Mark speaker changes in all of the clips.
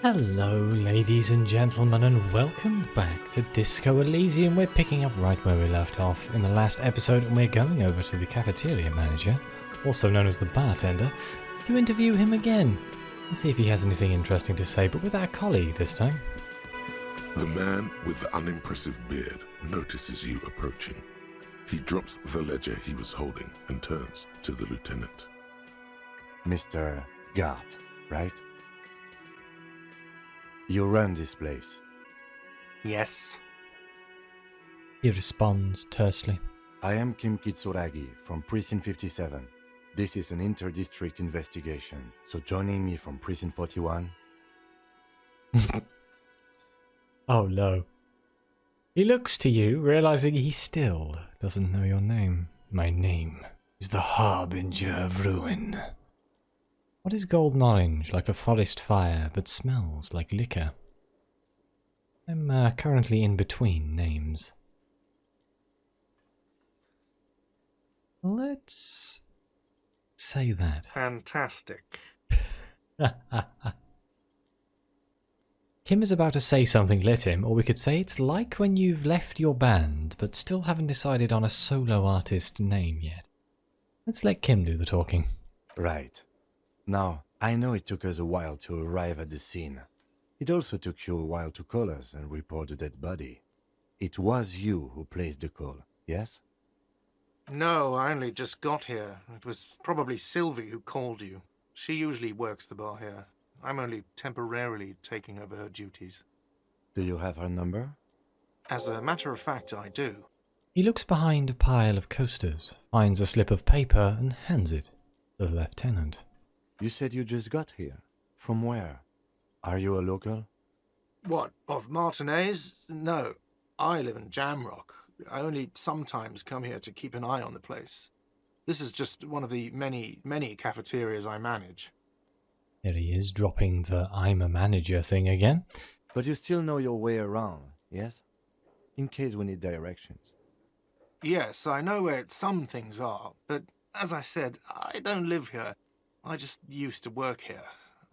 Speaker 1: Hello ladies and gentlemen, and welcome back to Disco Elysium. We're picking up right where we left off in the last episode, and we're going over to the cafeteria manager, also known as the bartender, to interview him again and see if he has anything interesting to say, but with our colleague this time.
Speaker 2: The man with the unimpressive beard notices you approaching. He drops the ledger he was holding and turns to the lieutenant.
Speaker 3: Mr. Gart, right? You run this place.
Speaker 4: Yes.
Speaker 1: He responds tersely.
Speaker 3: I am Kim Kitsuragi from Precinct 57. This is an inter-district investigation, so joining me from Precinct 41...
Speaker 1: Oh no. He looks to you, realizing he still doesn't know your name. My name is the Harbinger of Ruin. What is golden orange, like a forest fire, but smells like liquor? I'm currently in between names. Let's say that.
Speaker 4: Fantastic.
Speaker 1: Kim is about to say something lit him, or we could say it's like when you've left your band, but still haven't decided on a solo artist name yet. Let's let Kim do the talking.
Speaker 3: Right. Now, I know it took us a while to arrive at the scene. It also took you a while to call us and report the dead body. It was you who placed the call, yes?
Speaker 4: No, I only just got here. It was probably Sylvie who called you. She usually works the bar here. I'm only temporarily taking over her duties.
Speaker 3: Do you have her number?
Speaker 4: As a matter of fact, I do.
Speaker 1: He looks behind a pile of coasters, finds a slip of paper and hands it to the lieutenant.
Speaker 3: You said you just got here. From where? Are you a local?
Speaker 4: What, of Martinez? No, I live in Jamrock. I only sometimes come here to keep an eye on the place. This is just one of the many cafeterias I manage.
Speaker 1: There he is, dropping the I'm a manager thing again.
Speaker 3: But you still know your way around, yes? In case we need directions.
Speaker 4: Yes, I know where some things are, but as I said, I don't live here. I just used to work here,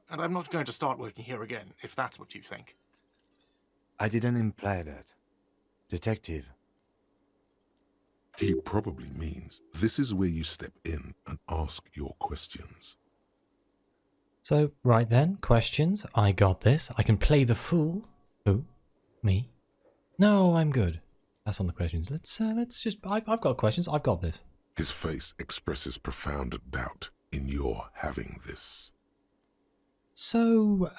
Speaker 4: and I'm not going to start working here again, if that's what you think.
Speaker 3: I didn't imply that. Detective.
Speaker 2: He probably means this is where you step in and ask your questions.
Speaker 1: So, right then, questions. I got this. I can play the fool. Who? Me? No, I'm good. That's on the questions. Let's just... I've got questions. I've got this.
Speaker 2: His face expresses profound doubt in your having this.
Speaker 1: So,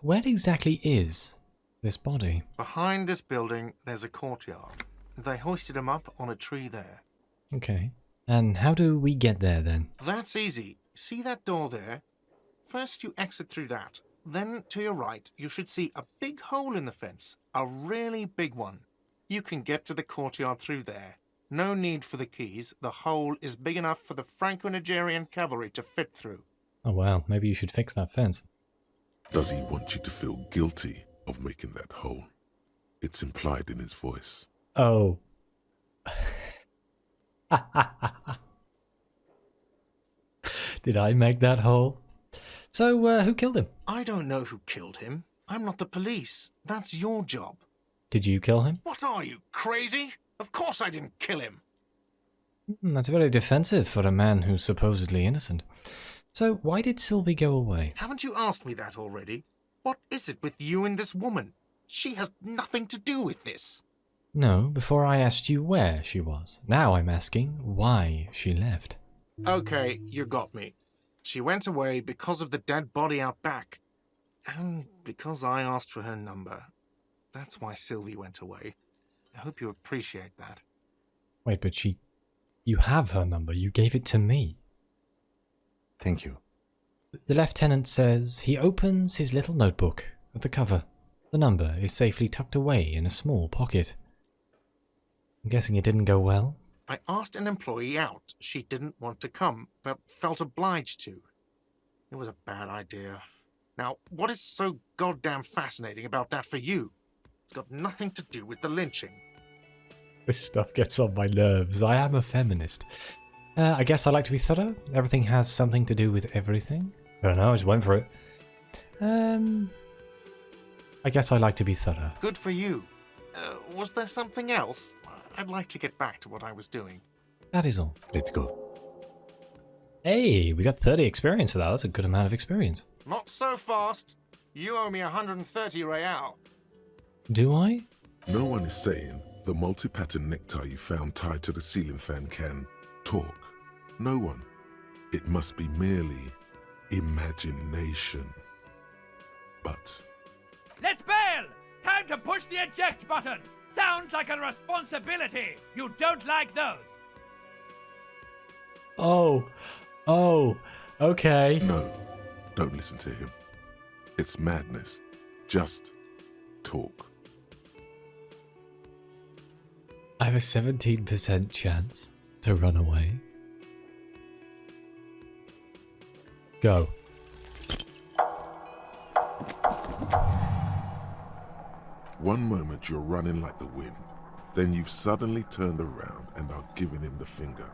Speaker 1: where exactly is this body?
Speaker 4: Behind this building, there's a courtyard. They hoisted him up on a tree there.
Speaker 1: Okay. And how do we get there then?
Speaker 4: That's easy. See that door there? First you exit through that. Then to your right, you should see a big hole in the fence. A really big one. You can get to the courtyard through there. No need for the keys. The hole is big enough for the Franco-Nigerian cavalry to fit through.
Speaker 1: Oh wow, maybe you should fix that fence.
Speaker 2: Does he want you to feel guilty of making that hole? It's implied in his voice.
Speaker 1: Oh. Did I make that hole? So, who killed him?
Speaker 4: I don't know who killed him. I'm not the police. That's your job.
Speaker 1: Did you kill him?
Speaker 4: What are you, crazy? Of course I didn't kill him.
Speaker 1: That's very defensive for a man who's supposedly innocent. So, why did Sylvie go away?
Speaker 4: Haven't you asked me that already? What is it with you and this woman? She has nothing to do with this.
Speaker 1: No, before I asked you where she was. Now I'm asking why she left.
Speaker 4: Okay, you got me. She went away because of the dead body out back. And because I asked for her number. That's why Sylvie went away. I hope you appreciate that.
Speaker 1: Wait, but you have her number. You gave it to me.
Speaker 3: Thank you.
Speaker 1: The lieutenant says he opens his little notebook at the cover. The number is safely tucked away in a small pocket. I'm guessing it didn't go well.
Speaker 4: I asked an employee out. She didn't want to come, but felt obliged to. It was a bad idea. Now, what is so goddamn fascinating about that for you? It's got nothing to do with the lynching.
Speaker 1: This stuff gets on my nerves. I am a feminist. I guess I like to be thorough. Everything has something to do with everything. I don't know, I just went for it. I guess I like to be thorough.
Speaker 4: Good for you. Was there something else? I'd like to get back to what I was doing.
Speaker 1: That is all.
Speaker 3: Let's go.
Speaker 1: Hey, we got 30 experience for that. That's a good amount of experience.
Speaker 4: Not so fast. You owe me 130 real.
Speaker 1: Do I?
Speaker 2: No one is saying the multi-pattern necktie you found tied to the ceiling fan can talk. No one. It must be merely imagination. But
Speaker 5: Let's bail! Time to push the eject button! Sounds like a responsibility! You don't like those!
Speaker 1: Oh, okay.
Speaker 2: no, don't listen to him. It's madness. Just talk.
Speaker 1: I have a 17% chance to run away. Go.
Speaker 2: One moment you're running like the wind, then you've suddenly turned around and are giving him the finger,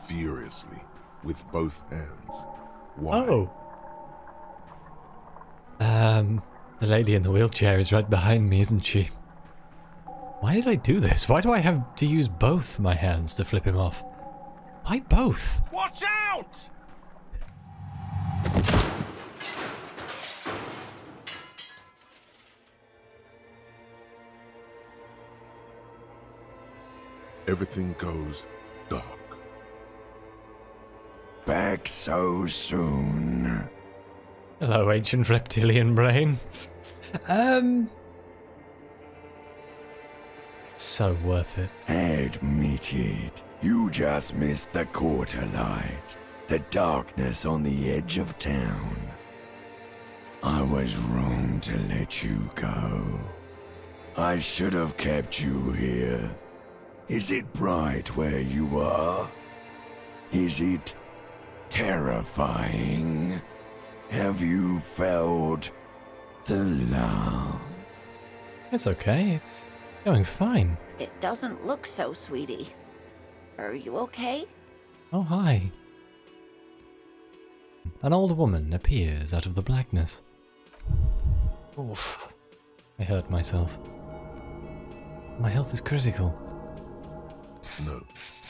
Speaker 2: furiously, with both hands. Why?
Speaker 1: Oh. The lady in the wheelchair is right behind me, isn't she? Why did I do this? Why do I have to use both my hands to flip him off? Why both?
Speaker 4: Watch out!
Speaker 2: Everything goes dark.
Speaker 6: Back so soon?
Speaker 1: Hello, ancient reptilian brain. So worth it.
Speaker 6: Admit it. You just missed the quarter light. The darkness on the edge of town. I was wrong to let you go. I should have kept you here. Is it bright where you are? Is it terrifying? Have you felt the love?
Speaker 1: It's okay. It's going fine.
Speaker 7: It doesn't look so, sweetie. Are you okay?
Speaker 1: Oh, hi. An old woman appears out of the blackness. Oof. I hurt myself. My health is critical.
Speaker 2: No,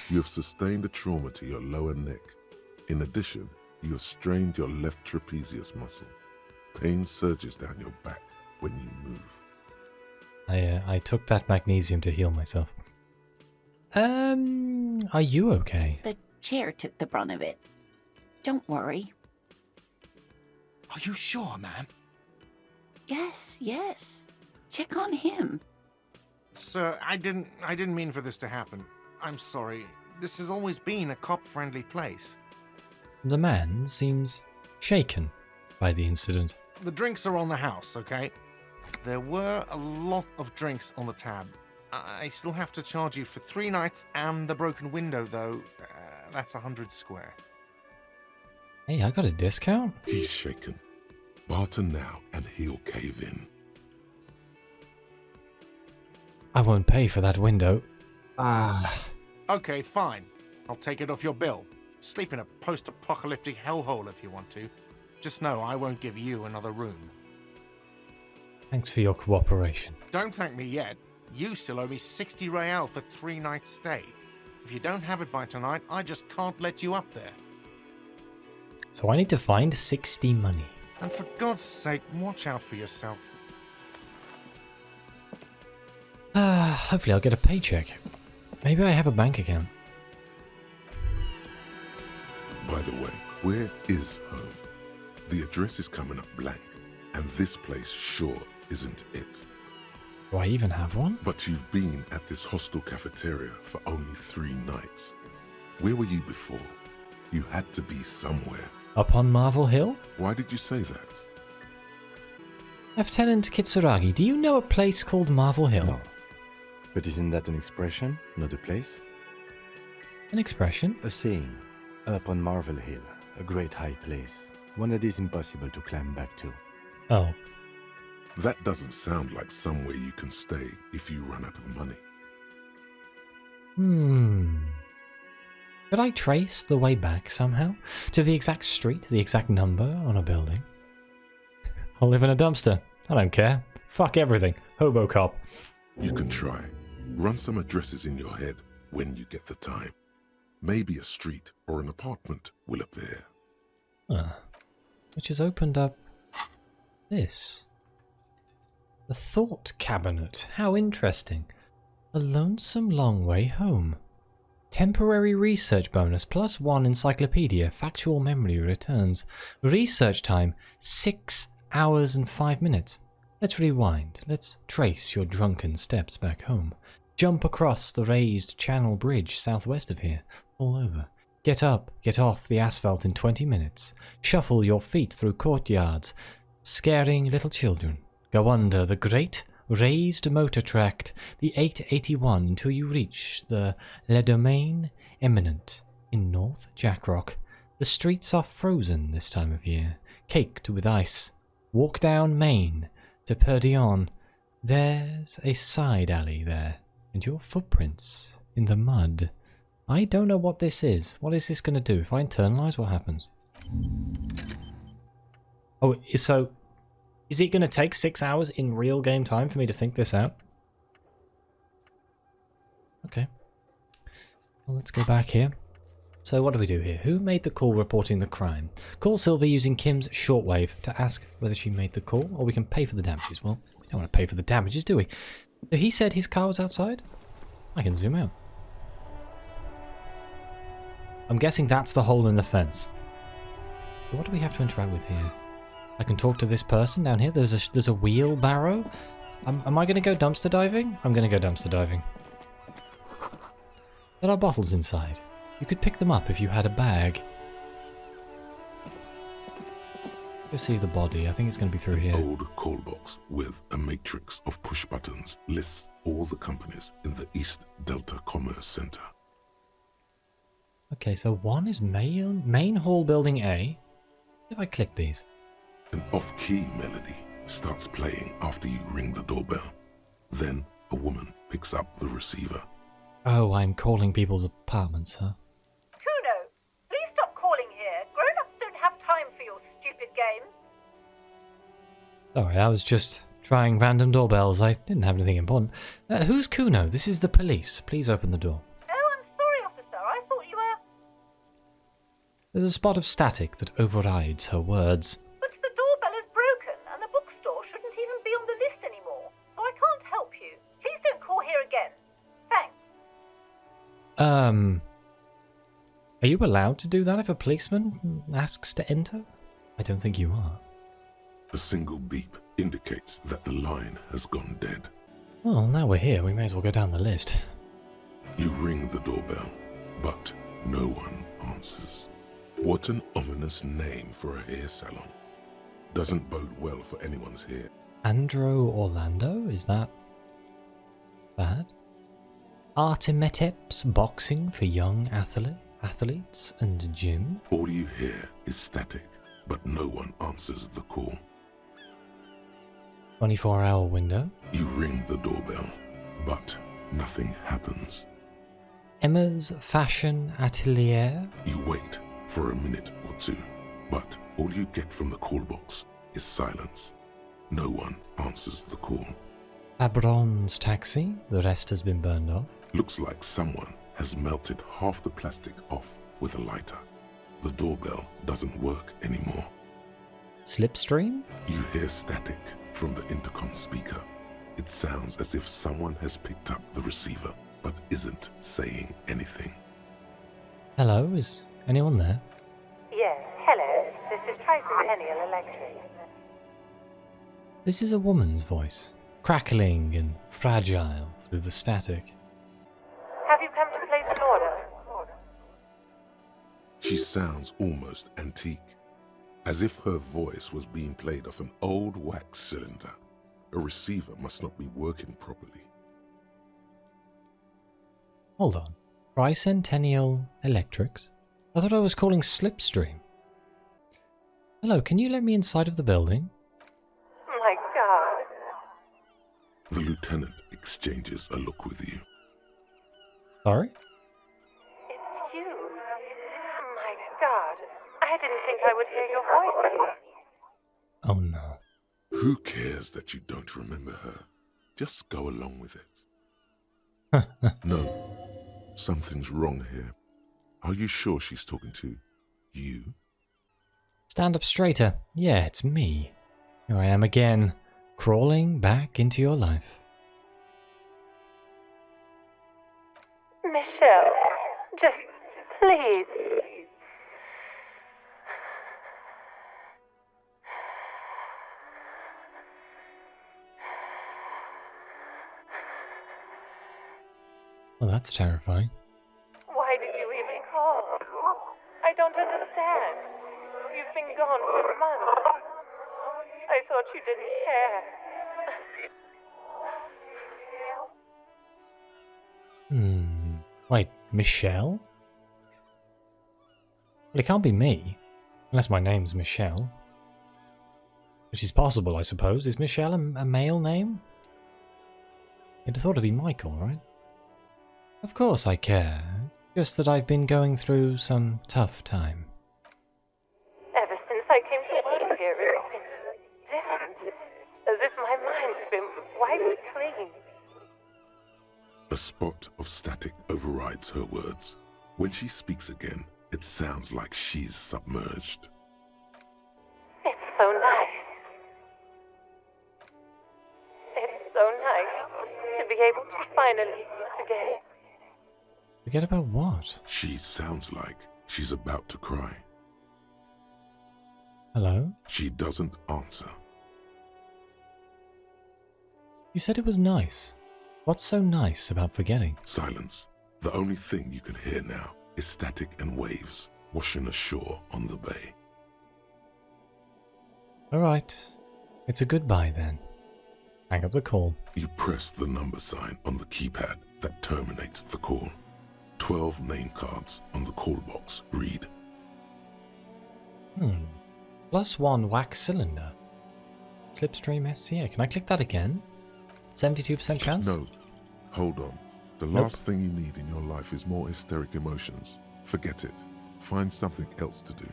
Speaker 2: you have sustained a trauma to your lower neck. In addition, you have strained your left trapezius muscle. Pain surges down your back when you move.
Speaker 1: I took that magnesium to heal myself. Are you okay?
Speaker 7: The chair took the brunt of it. Don't worry.
Speaker 5: Are you sure, ma'am?
Speaker 7: Yes. Check on him.
Speaker 4: Sir, I didn't mean for this to happen. I'm sorry. This has always been a cop-friendly place.
Speaker 1: The man seems shaken by the incident.
Speaker 4: The drinks are on the house, okay? There were a lot of drinks on the tab. I still have to charge you for 3 nights and the broken window, though. That's 100 square.
Speaker 1: Hey, I got a discount?
Speaker 2: He's shaken. Barter now and he'll cave in.
Speaker 1: I won't pay for that window.
Speaker 4: Okay, fine. I'll take it off your bill. Sleep in a post-apocalyptic hellhole if you want to. Just know I won't give you another room.
Speaker 1: Thanks for your cooperation.
Speaker 4: Don't thank me yet. You still owe me 60 real for 3 nights stay. If you don't have it by tonight, I just can't let you up there.
Speaker 1: So I need to find 60 money.
Speaker 4: And for God's sake, watch out for yourself.
Speaker 1: Hopefully I'll get a paycheck. Maybe I have a bank account.
Speaker 2: By the way, where is home? The address is coming up blank, and this place sure isn't it.
Speaker 1: Do I even have one?
Speaker 2: But you've been at this hostel cafeteria for only 3 nights. Where were you before? You had to be somewhere.
Speaker 1: Up on Marvel Hill?
Speaker 2: Why did you say that?
Speaker 1: Lieutenant Kitsuragi, do you know a place called Marvel Hill?
Speaker 3: No. But isn't that an expression, not a place?
Speaker 1: An expression?
Speaker 3: A saying. Up on Marvel Hill, a great high place. One that is impossible to climb back to.
Speaker 1: Oh.
Speaker 2: That doesn't sound like somewhere you can stay if you run out of money.
Speaker 1: Could I trace the way back somehow? To the exact street, the exact number on a building? I'll live in a dumpster. I don't care. Fuck everything. Hobo cop.
Speaker 2: You can try. Run some addresses in your head when you get the time. Maybe a street or an apartment will appear.
Speaker 1: Which has opened up this. The Thought Cabinet. How interesting. A lonesome long way home. Temporary research bonus +1 encyclopedia. Factual memory returns. Research time 6 hours and 5 minutes. Let's rewind. Let's trace your drunken steps back home. Jump across the raised channel bridge southwest of here. All over. Get up, get off the asphalt in 20 minutes. Shuffle your feet through courtyards, scaring little children. Go under the great raised motor tract, the 881, until you reach the Le Domaine Eminent in North Jackrock. The streets are frozen this time of year, caked with ice. Walk down Main to Perdillon. There's a side alley there, and your footprints in the mud. I don't know what this is. What is this going to do? If I internalize, what happens? Oh, so is it going to take 6 hours in real game time for me to think this out? Okay. Well, let's go back here. So what do we do here? Who made the call reporting the crime? Call Sylvie using Kim's shortwave to ask whether she made the call, or we can pay for the damages. Well, we don't want to pay for the damages, do we? So he said his car was outside? I can zoom out. I'm guessing that's the hole in the fence. So what do we have to interact with here? I can talk to this person down here. There's a wheelbarrow. Am I going to go dumpster diving? I'm going to go dumpster diving. There are bottles inside. You could pick them up if you had a bag. Go see the body. I think it's going to be through here.
Speaker 2: Old call box with a matrix of push buttons lists all the companies in the East Delta Commerce Center.
Speaker 1: Okay, so one is main hall building A. If I click these.
Speaker 2: An off-key melody starts playing after you ring the doorbell. Then a woman picks up the receiver.
Speaker 1: Oh, I'm calling people's apartments, huh?
Speaker 8: Kuno, please stop calling here. Grown-ups don't have time for your stupid games.
Speaker 1: Sorry, I was just trying random doorbells. I didn't have anything important. Who's Kuno? This is the police. Please open the door.
Speaker 8: Oh, I'm sorry, officer. I thought you were...
Speaker 1: There's a spot of static that overrides her words.
Speaker 8: But the doorbell is broken, and the bookstore shouldn't even be on the list anymore. So I can't help you. Please don't call here again. Thanks.
Speaker 1: Are you allowed to do that if a policeman asks to enter? I don't think you are.
Speaker 2: A single beep indicates that the line has gone dead.
Speaker 1: Well, now we're here, we may as well go down the list.
Speaker 2: You ring the doorbell, but no one answers. What an ominous name for a hair salon. Doesn't bode well for anyone's hair.
Speaker 1: Andro Orlando? Is that bad? Artemetep's boxing for young athletes and gym?
Speaker 2: All you hear is static, but no one answers the call.
Speaker 1: 24-hour window?
Speaker 2: You ring the doorbell, but nothing happens.
Speaker 1: Emma's Fashion Atelier?
Speaker 2: You wait for a minute or two, but all you get from the call box is silence. No one answers the call.
Speaker 1: Abron's Taxi? The rest has been burned off.
Speaker 2: Looks like someone has melted half the plastic off with a lighter. The doorbell doesn't work anymore.
Speaker 1: Slipstream?
Speaker 2: You hear static from the intercom speaker. It sounds as if someone has picked up the receiver, but isn't saying anything.
Speaker 1: Hello, is anyone there?
Speaker 8: Yes, hello. This is Tricentennial Electric.
Speaker 1: This is a woman's voice, crackling and fragile through the static.
Speaker 8: Have you come to place an order?
Speaker 2: She sounds almost antique, as if her voice was being played off an old wax cylinder. A receiver must not be working properly.
Speaker 1: Hold on. Tricentennial Electrics? I thought I was calling Slipstream. Hello, can you let me inside of the building?
Speaker 8: My God.
Speaker 2: The lieutenant exchanges a look with you.
Speaker 1: Sorry?
Speaker 8: It's you. My God. I didn't think I would hear your voice.
Speaker 1: Oh no.
Speaker 2: Who cares that you don't remember her? Just go along with it. No, something's wrong here. Are you sure she's talking to you?
Speaker 1: Stand up straighter. Yeah, it's me. Here I am again, crawling back into your life.
Speaker 8: Michelle, just please.
Speaker 1: Well, that's terrifying.
Speaker 8: Why did you even call? I don't understand. You've been gone for months. I thought you didn't care.
Speaker 1: Wait, Michelle? Well, it can't be me. Unless my name's Michelle. Which is possible, I suppose. Is Michelle a male name? You'd have thought it'd be Michael, right? Of course I care. It's just that I've been going through some tough time.
Speaker 8: Ever since I came to work here, it's been different. As if my mind's been wiped clean.
Speaker 2: A spot of static overrides her words. When she speaks again, it sounds like she's submerged.
Speaker 8: It's so nice. It's so nice to be able to finally forget.
Speaker 1: Forget about what?
Speaker 2: She sounds like she's about to cry.
Speaker 1: Hello?
Speaker 2: She doesn't answer.
Speaker 1: You said it was nice. What's so nice about forgetting?
Speaker 2: Silence. The only thing you can hear now is static and waves washing ashore on the bay.
Speaker 1: Alright. It's a goodbye then. Hang up the call.
Speaker 2: You press the number sign on the keypad that terminates the call. 12 name cards on the call box read.
Speaker 1: +1 wax cylinder. Slipstream SCA. Can I click that again? 72% chance?
Speaker 2: No. Hold on. The last thing you need in your life is more hysteric emotions. Forget it. Find something else to do.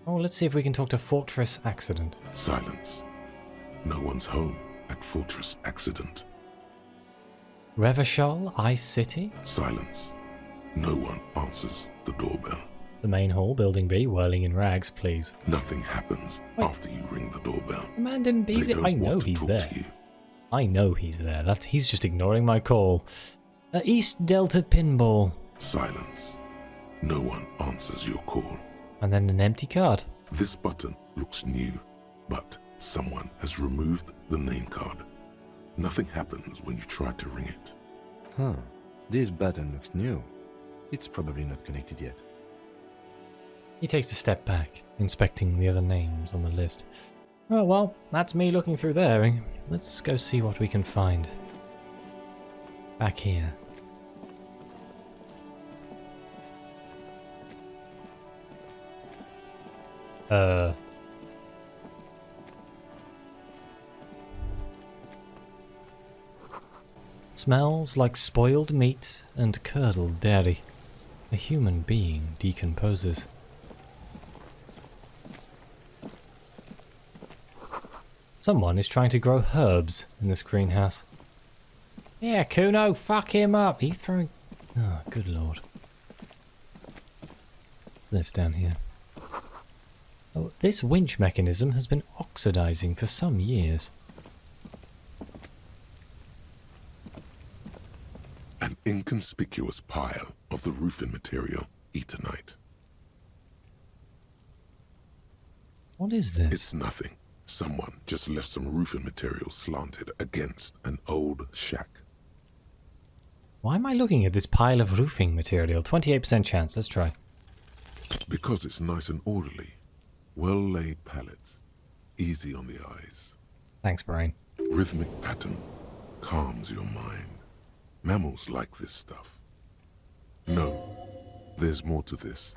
Speaker 1: Oh, let's see if we can talk to Fortress Accident.
Speaker 2: Silence. No one's home at Fortress Accident.
Speaker 1: Revachol, Ice City?
Speaker 2: Silence. No one answers the doorbell.
Speaker 1: The main hall, Building B, whirling in rags, please.
Speaker 2: Nothing happens after you ring the doorbell.
Speaker 1: The man didn't be
Speaker 2: They
Speaker 1: there.
Speaker 2: don't
Speaker 1: I know
Speaker 2: want to
Speaker 1: he's
Speaker 2: talk
Speaker 1: there.
Speaker 2: to you.
Speaker 1: I know he's there. He's just ignoring my call. East Delta Pinball.
Speaker 2: Silence. No one answers your call.
Speaker 1: And then an empty card.
Speaker 2: This button looks new, but someone has removed the name card. Nothing happens when you try to ring it.
Speaker 3: Huh. This button looks new. It's probably not connected yet.
Speaker 1: He takes a step back, inspecting the other names on the list. Oh well, that's me looking through there. Let's go see what we can find. Back here. Smells like spoiled meat and curdled dairy. A human being decomposes. Someone is trying to grow herbs in this greenhouse. Yeah, Kuno, fuck him up. He's throwing... Oh, good lord. What's this down here? Oh, this winch mechanism has been oxidizing for some years.
Speaker 2: An inconspicuous pile of the roofing material, Eternite.
Speaker 1: What is this?
Speaker 2: It's nothing. Someone just left some roofing material slanted against an old shack.
Speaker 1: Why am I looking at this pile of roofing material? 28% chance. Let's try.
Speaker 2: Because it's nice and orderly. Well-laid pallets. Easy on the eyes.
Speaker 1: Thanks, Brian.
Speaker 2: Rhythmic pattern calms your mind. Mammals like this stuff. No, there's more to this.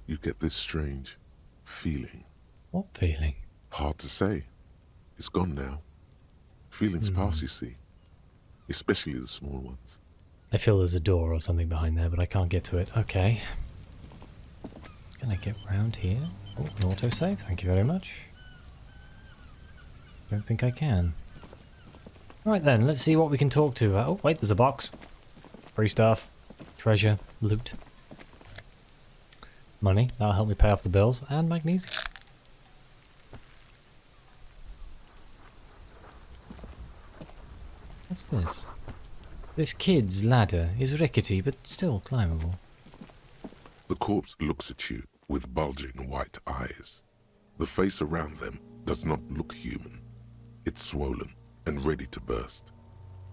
Speaker 2: You get this strange feeling.
Speaker 1: What feeling?
Speaker 2: Hard to say. It's gone now. Feelings pass, you see. Especially the small ones.
Speaker 1: I feel there's a door or something behind there, but I can't get to it. Okay. Can I get round here? Oh, an autosave. Thank you very much. Don't think I can. Right then, let's see what we can talk to. Oh, wait, there's a box. Free stuff. Treasure. Loot. Money. That'll help me pay off the bills. And magnesium. What's this? This kid's ladder is rickety, but still climbable.
Speaker 2: The corpse looks at you with bulging white eyes. The face around them does not look human. It's swollen and ready to burst.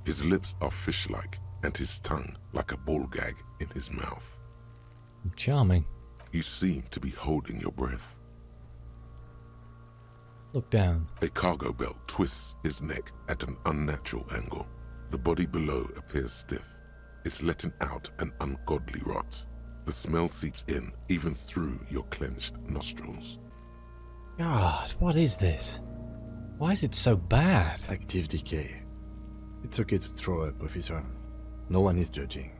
Speaker 2: His lips are fish-like and his tongue like a ball gag in his mouth.
Speaker 1: Charming.
Speaker 2: You seem to be holding your breath.
Speaker 1: Look down.
Speaker 2: A cargo belt twists his neck at an unnatural angle. The body below appears stiff. It's letting out an ungodly rot. The smell seeps in even through your clenched nostrils.
Speaker 1: God, what is this? Why is it so bad?
Speaker 3: Active decay. It's okay to throw up, officer. No one is judging.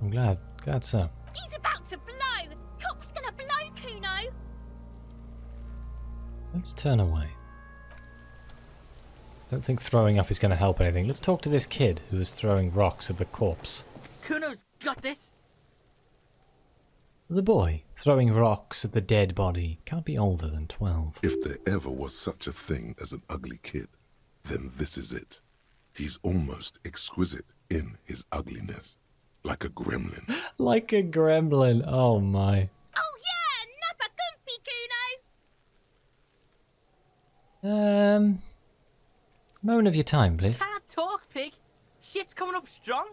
Speaker 1: I'm glad so.
Speaker 9: He's about to blow! Cop's gonna blow, Kuno!
Speaker 1: Let's turn away. Don't think throwing up is going to help anything. Let's talk to this kid who was throwing rocks at the corpse.
Speaker 10: Kuno's got this!
Speaker 1: The boy throwing rocks at the dead body can't be older than 12.
Speaker 2: If there ever was such a thing as an ugly kid, then this is it. He's almost exquisite in his ugliness, like a gremlin.
Speaker 1: Like a gremlin, oh my.
Speaker 9: Oh yeah! Nappa Gumpy, Kuno!
Speaker 1: Moment of your time, please.
Speaker 10: Can't talk, pig! Shit's coming up strong!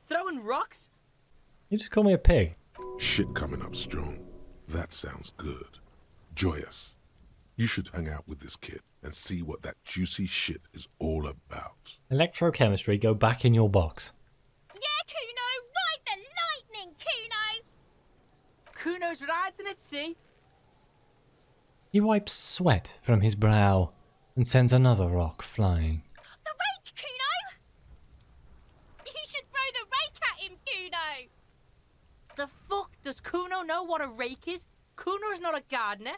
Speaker 10: Throwing rocks!
Speaker 1: You just call me a pig.
Speaker 2: Shit coming up strong. That sounds good. Joyous. You should hang out with this kid and see what that juicy shit is all about.
Speaker 1: Electrochemistry, go back in your box.
Speaker 9: Yeah, Kuno! Ride the lightning, Kuno!
Speaker 10: Kuno's riding it, see?
Speaker 1: He wipes sweat from his brow and sends another rock flying.
Speaker 9: The rake, Kuno! You should throw the rake at him, Kuno!
Speaker 10: The fuck? Does Kuno know what a rake is? Kuno's not a gardener.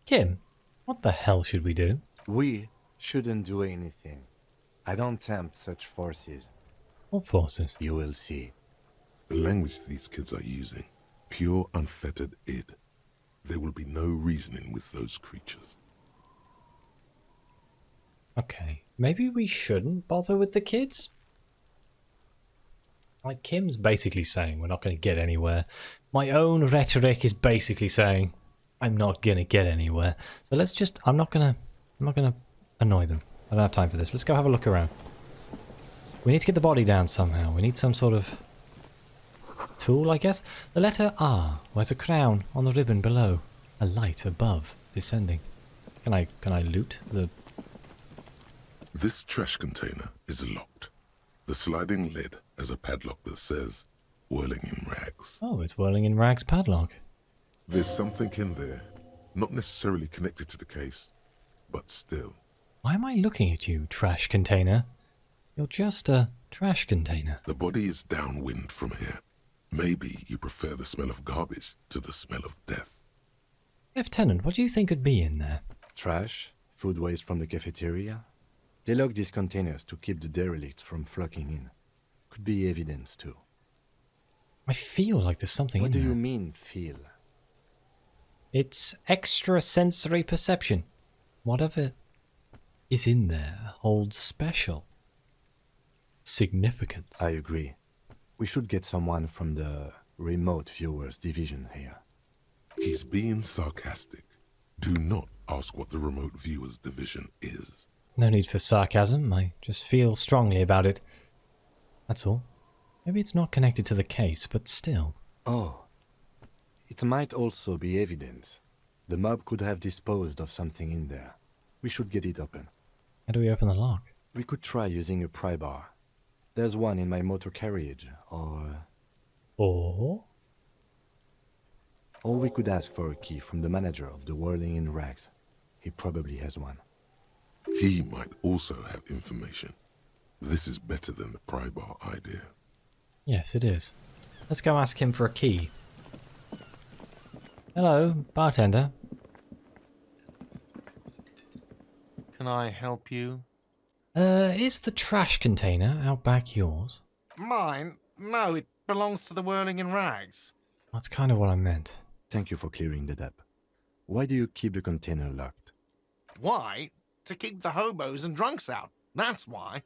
Speaker 1: Kim, what the hell should we do?
Speaker 3: We shouldn't do anything. I don't tempt such forces.
Speaker 1: What forces?
Speaker 3: You will see.
Speaker 2: The language these kids are using, pure unfettered id. There will be no reasoning with those creatures.
Speaker 1: Okay, maybe we shouldn't bother with the kids? Like Kim's basically saying we're not going to get anywhere. My own rhetoric is basically saying I'm not going to get anywhere. So let's just, I'm not going to annoy them. I don't have time for this. Let's go have a look around. We need to get the body down somehow. We need some sort of tool, I guess. The letter R wears a crown on the ribbon below. A light above, descending. Can I loot the...
Speaker 2: This trash container is locked. The sliding lid has a padlock that says, "Whirling in Rags."
Speaker 1: Oh, it's Whirling in Rags padlock.
Speaker 2: There's something in there, not necessarily connected to the case, but still.
Speaker 1: Why am I looking at you, trash container? You're just a trash container.
Speaker 2: The body is downwind from here. Maybe you prefer the smell of garbage to the smell of death.
Speaker 1: Lieutenant, what do you think could be in there?
Speaker 3: Trash, food waste from the cafeteria. They lock these containers to keep the derelicts from flocking in. Could be evidence too.
Speaker 1: I feel like there's something
Speaker 3: What
Speaker 1: in
Speaker 3: do
Speaker 1: there.
Speaker 3: you mean, feel?
Speaker 1: It's extrasensory perception. Whatever is in there holds special significance.
Speaker 3: I agree. We should get someone from the remote viewers division here.
Speaker 2: He's being sarcastic. Do not ask what the remote viewers division is.
Speaker 1: No need for sarcasm, I just feel strongly about it. That's all. Maybe it's not connected to the case, but still.
Speaker 3: Oh. It might also be evidence. The mob could have disposed of something in there. We should get it open.
Speaker 1: How do we open the lock?
Speaker 3: We could try using a pry bar. There's one in my motor carriage, or we could ask for a key from the manager of the Whirling in Rags. He probably has one.
Speaker 2: He might also have information. This is better than the pry bar idea.
Speaker 1: Yes, it is. Let's go ask him for a key. Hello, bartender.
Speaker 4: can I help you?
Speaker 1: Is the trash container out back yours?
Speaker 4: Mine? No, it belongs to the Whirling in Rags.
Speaker 1: That's kind of what I meant.
Speaker 3: Thank you for clearing that up. Why do you keep the container locked?
Speaker 4: Why? To keep the hobos and drunks out. That's why.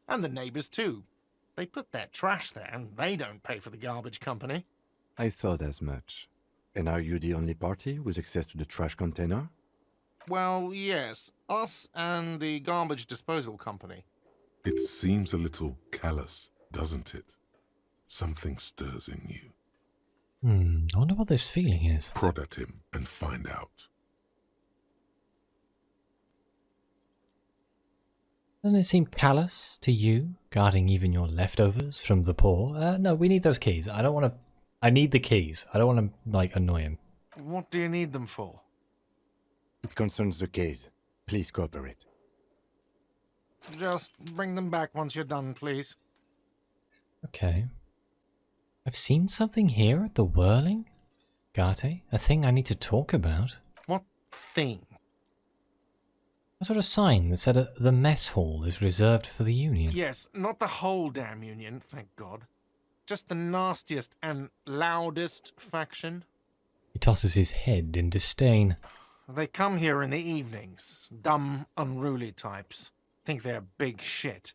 Speaker 4: And the neighbors too. They put their trash there and they don't pay for the garbage company.
Speaker 3: I thought as much. And are you the only party with access to the trash container?
Speaker 4: Well, yes. Us and the garbage disposal company.
Speaker 2: It seems a little callous, doesn't it? Something stirs in you.
Speaker 1: I wonder what this feeling is.
Speaker 2: Prod at him and find out.
Speaker 1: Doesn't it seem callous to you, guarding even your leftovers from the poor? No, we need those keys. I don't want to... I need the keys. I don't want to, like, annoy him.
Speaker 4: What do you need them for?
Speaker 3: It concerns the case. Please cooperate.
Speaker 4: Just bring them back once you're done, please.
Speaker 1: Okay. I've seen something here at the Whirling. Garte, a thing I need to talk about.
Speaker 4: What thing?
Speaker 1: A sort of sign that said the mess hall is reserved for the Union.
Speaker 4: Yes, not the whole damn Union, thank God. Just the nastiest and loudest faction.
Speaker 1: He tosses his head in disdain.
Speaker 4: They come here in the evenings. Dumb, unruly types. Think they're big shit.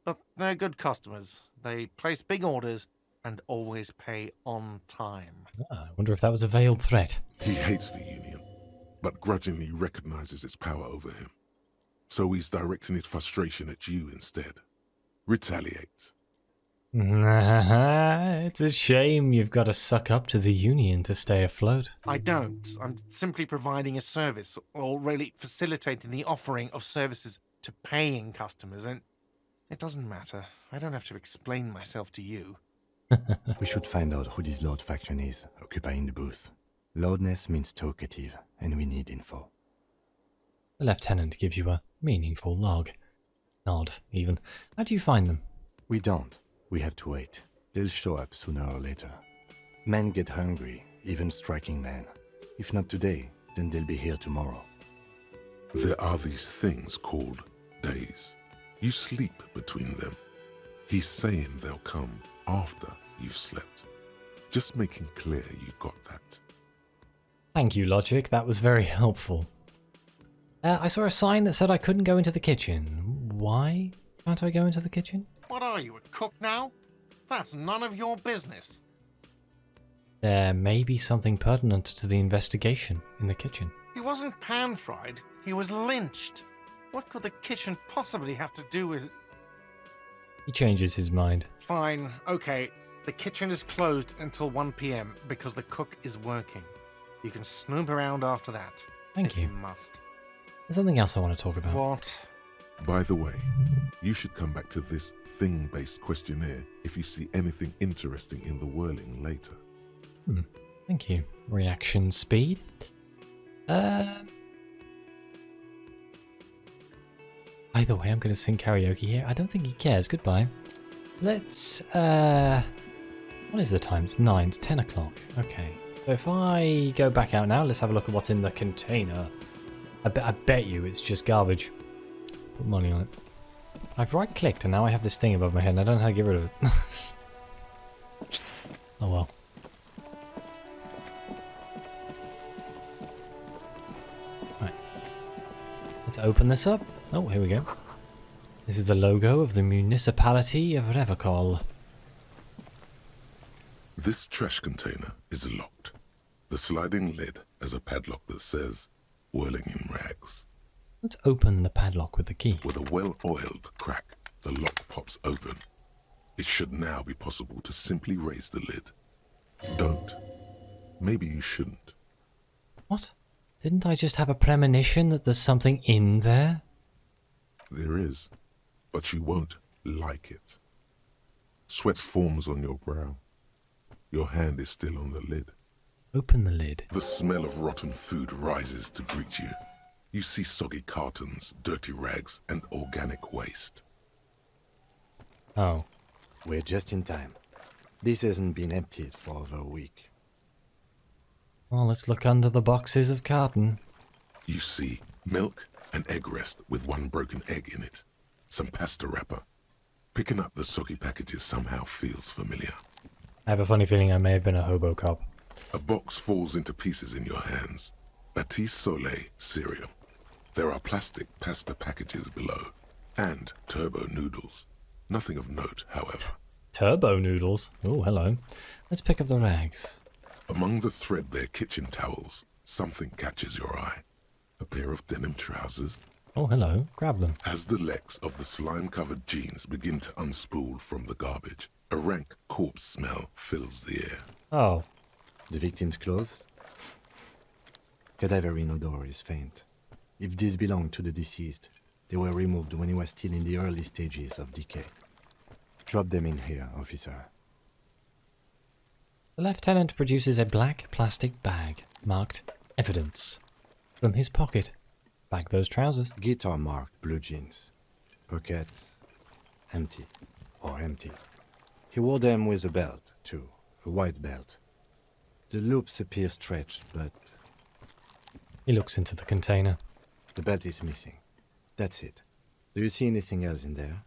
Speaker 4: But they're good customers. They place big orders and always pay on time.
Speaker 1: I wonder if that was a veiled threat.
Speaker 2: He hates the Union, but grudgingly recognizes its power over him. So he's directing his frustration at you instead. Retaliate.
Speaker 1: It's a shame you've got to suck up to the Union to stay afloat.
Speaker 4: I don't. I'm simply providing a service, or really facilitating the offering of services to paying customers, and it doesn't matter. I don't have to explain myself to you.
Speaker 3: We should find out who this Lord faction is, occupying the booth. Loudness means talkative, and we need info.
Speaker 1: The lieutenant gives you a meaningful log. Nod, even. How do you find them?
Speaker 3: We don't. We have to wait. They'll show up sooner or later. Men get hungry, even striking men. If not today, then they'll be here tomorrow.
Speaker 2: There are these things called days. You sleep between them. He's saying they'll come after you've slept. Just making clear you got that.
Speaker 1: Thank you, Logic. That was very helpful. I saw a sign that said I couldn't go into the kitchen. Why can't I go into the kitchen?
Speaker 4: What are you, a cook now? That's none of your business.
Speaker 1: There may be something pertinent to the investigation in the kitchen.
Speaker 4: He wasn't pan-fried. He was lynched. What could the kitchen possibly have to do with...
Speaker 1: He changes his mind.
Speaker 4: Fine, okay. The kitchen is closed until 1 p.m. because the cook is working. You can snoop around after that.
Speaker 1: Thank
Speaker 4: if
Speaker 1: you.
Speaker 4: You must.
Speaker 1: There's something else I want to talk about.
Speaker 4: What?
Speaker 2: By the way, you should come back to this thing-based questionnaire if you see anything interesting in the Whirling later.
Speaker 1: Thank you. Reaction speed. Either way, I'm going to sing karaoke here. I don't think he cares. Goodbye. Let's, what is the time? It's 9. It's 10 o'clock. Okay. So if I go back out now, let's have a look at what's in the container. I bet you it's just garbage. Put money on it. I've right-clicked and now I have this thing above my head and I don't know how to get rid of it. Oh well. Right. Let's open this up. Oh, here we go. This is the logo of the municipality of Revacol.
Speaker 2: This trash container is locked. The sliding lid has a padlock that says, Whirling in Rags.
Speaker 1: Let's open the padlock with the key.
Speaker 2: With a well-oiled crack, the lock pops open. It should now be possible to simply raise the lid. Don't. Maybe you shouldn't.
Speaker 1: What? Didn't I just have a premonition that there's something in there?
Speaker 2: There is, but you won't like it. Sweat forms on your brow. Your hand is still on the lid.
Speaker 1: Open the lid.
Speaker 2: The smell of rotten food rises to greet you. You see soggy cartons, dirty rags, and organic waste.
Speaker 1: Oh.
Speaker 3: We're just in time. This hasn't been emptied for over a week.
Speaker 1: Well, let's look under the boxes of carton.
Speaker 2: You see milk, An egg rest with one broken egg in it. Some pasta wrapper. Picking up the soggy packages somehow feels familiar.
Speaker 1: I have a funny feeling I may have been a hobo cop.
Speaker 2: A box falls into pieces in your hands. Batiste Soleil cereal. There are plastic pasta packages below. And turbo noodles. Nothing of note, however.
Speaker 1: Turbo noodles? Oh, hello. Let's pick up the rags.
Speaker 2: Among the threadbare kitchen towels, something catches your eye. A pair of denim trousers.
Speaker 1: Oh, hello. Grab them.
Speaker 2: As the legs of the slime-covered jeans begin to unspool from the garbage, a rank corpse smell fills the air.
Speaker 1: Oh.
Speaker 3: The victim's clothes? Cadaverine odor is faint. If these belong to the deceased, they were removed when he was still in the early stages of decay. Drop them in here, officer.
Speaker 1: The lieutenant produces a black plastic bag marked evidence from his pocket. Back those trousers.
Speaker 3: Guitar marked blue jeans. Pockets empty. Or empty. He wore them with a belt, too. A white belt. The loops appear stretched, but
Speaker 1: He looks into the container.
Speaker 3: the belt is missing. That's it. Do you see anything else in there?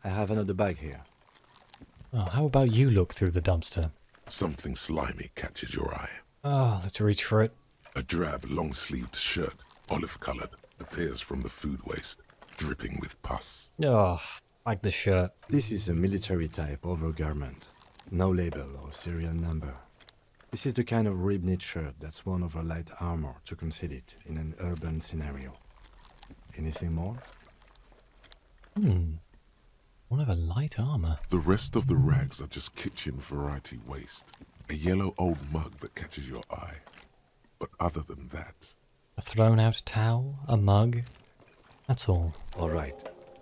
Speaker 3: I have another bag here.
Speaker 1: Oh, how about you look through the dumpster?
Speaker 2: Something slimy catches your eye.
Speaker 1: Oh, let's reach for it.
Speaker 2: A drab, long-sleeved shirt, olive-colored, appears from the food waste, dripping with pus.
Speaker 1: Oh, like the shirt.
Speaker 3: This is a military-type overgarment. No label or serial number. This is the kind of rib-knit shirt that's worn over light armor to conceal it in an urban scenario. Anything more?
Speaker 1: One of a light armor.
Speaker 2: The rest of the rags are just kitchen variety waste. A yellow old mug that catches your eye. But other than that,
Speaker 1: A thrown out towel, a mug. That's all.
Speaker 3: All right.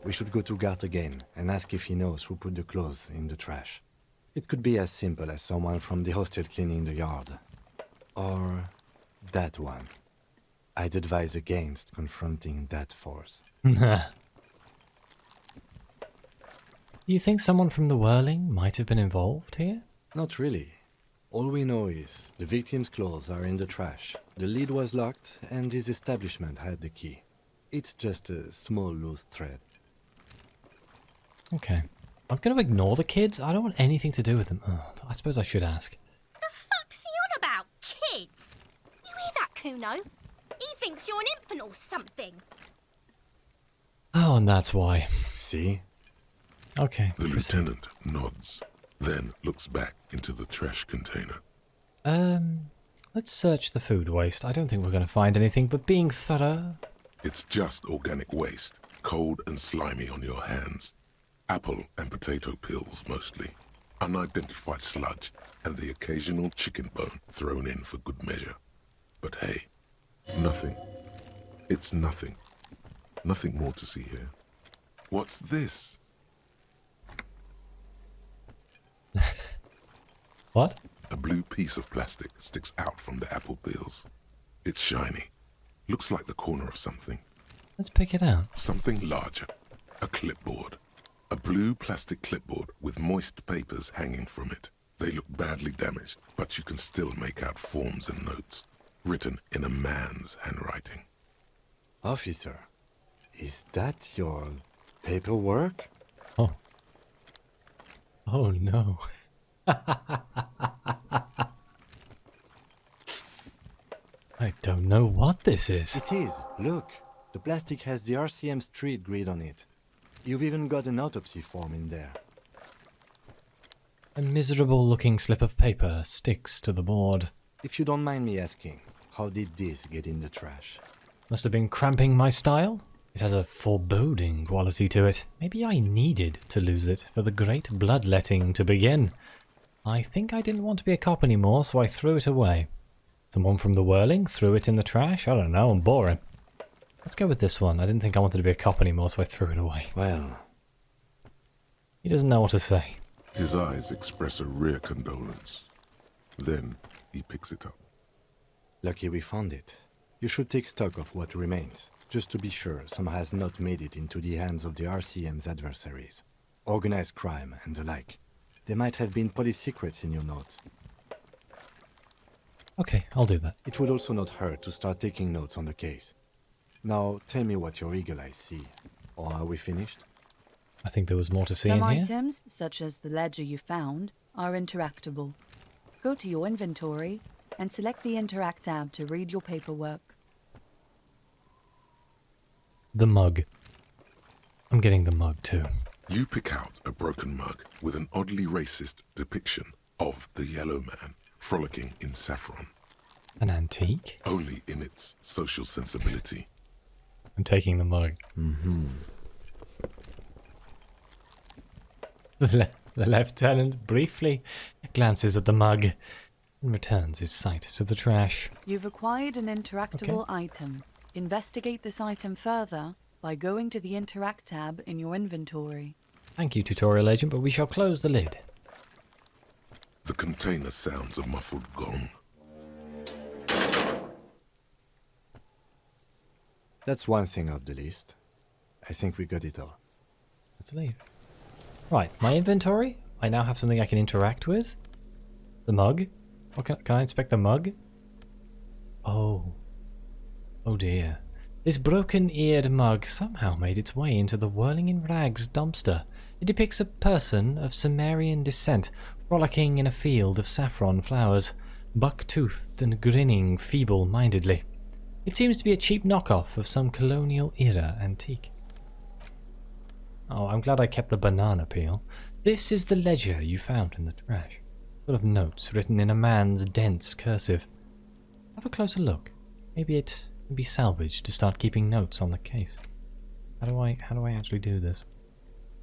Speaker 3: We should go to Gart again and ask if he knows who put the clothes in the trash. It could be as simple as someone from the hostel cleaning the yard. Or that one. I'd advise against confronting that force.
Speaker 1: You think someone from the Whirling might have been involved here?
Speaker 3: Not really. All we know is the victim's clothes are in the trash. The lid was locked and his establishment had the key. It's just a small loose thread.
Speaker 1: Okay. I'm going to ignore the kids. I don't want anything to do with them. Oh, I suppose I should ask.
Speaker 9: The fuck's he on about? Kids? You hear that, Kuno? He thinks you're an infant or something.
Speaker 1: Oh, and that's why.
Speaker 3: See?
Speaker 1: Okay.
Speaker 2: the
Speaker 1: proceed.
Speaker 2: lieutenant nods, then looks back into the trash container.
Speaker 1: Let's search the food waste. I don't think we're going to find anything, but being thorough...
Speaker 2: It's just organic waste, cold and slimy on your hands. Apple and potato peels, mostly. Unidentified sludge, and the occasional chicken bone thrown in for good measure. But hey, nothing. It's nothing. Nothing more to see here. What's this?
Speaker 1: What?
Speaker 2: A blue piece of plastic sticks out from the apple peels. It's shiny. Looks like the corner of something.
Speaker 1: Let's pick it out.
Speaker 2: Something larger. A clipboard. A blue plastic clipboard with moist papers hanging from it. They look badly damaged, but you can still make out forms and notes, written in a man's handwriting.
Speaker 3: Officer, is that your paperwork?
Speaker 1: Oh. Oh, no. I don't know what this is.
Speaker 3: It is. Look, the plastic has the RCM street grid on it. You've even got an autopsy form in there.
Speaker 1: A miserable-looking slip of paper sticks to the board.
Speaker 3: If you don't mind me asking, how did this get in the trash?
Speaker 1: Must have been cramping my style. It has a foreboding quality to it. Maybe I needed to lose it for the great bloodletting to begin. I think I didn't want to be a cop anymore, so I threw it away. Someone from the Whirling threw it in the trash? I don't know, I'm boring. Let's go with this one. I didn't think I wanted to be a cop anymore, so I threw it away.
Speaker 3: Well,
Speaker 1: He doesn't know what to say.
Speaker 2: His eyes express a rare condolence. Then he picks it up.
Speaker 3: lucky we found it. You should take stock of what remains, just to be sure some has not made it into the hands of the RCM's adversaries. Organized crime and the like. There might have been police secrets in your notes.
Speaker 1: Okay, I'll do that.
Speaker 3: It would also not hurt to start taking notes on the case. Now, tell me what your eagle eyes see. Or are we finished?
Speaker 1: I think there was more to see
Speaker 11: Some
Speaker 1: in here.
Speaker 11: items, such as the ledger you found, are interactable. Go to your inventory and select the Interact tab to read your paperwork.
Speaker 1: The mug. I'm getting the mug too.
Speaker 2: You pick out a broken mug with an oddly racist depiction of the Yellow Man frolicking in saffron,
Speaker 1: An antique?
Speaker 2: only in its social sensibility.
Speaker 1: I'm taking the mug.
Speaker 3: Mm-hmm.
Speaker 1: The lieutenant briefly glances at the mug and returns his sight to the trash.
Speaker 11: You've acquired an interactable item. Investigate this item further by going to the Interact tab in your inventory.
Speaker 1: Thank you, tutorial agent, but we shall close the lid.
Speaker 2: The container sounds a muffled gong.
Speaker 3: That's one thing off the list. I think we got it all.
Speaker 1: Let's leave. Right, my inventory. I now have something I can interact with. The mug. What can I inspect the mug? Oh. Oh dear. This broken-eared mug somehow made its way into the Whirling in Rags dumpster. It depicts a person of Sumerian descent frolicking in a field of saffron flowers, buck-toothed and grinning feeble-mindedly. It seems to be a cheap knockoff of some colonial-era antique. Oh, I'm glad I kept the banana peel. This is the ledger you found in the trash, full of notes written in a man's dense cursive. Have a closer look. Maybe it can be salvaged to start keeping notes on the case. How do I actually do this?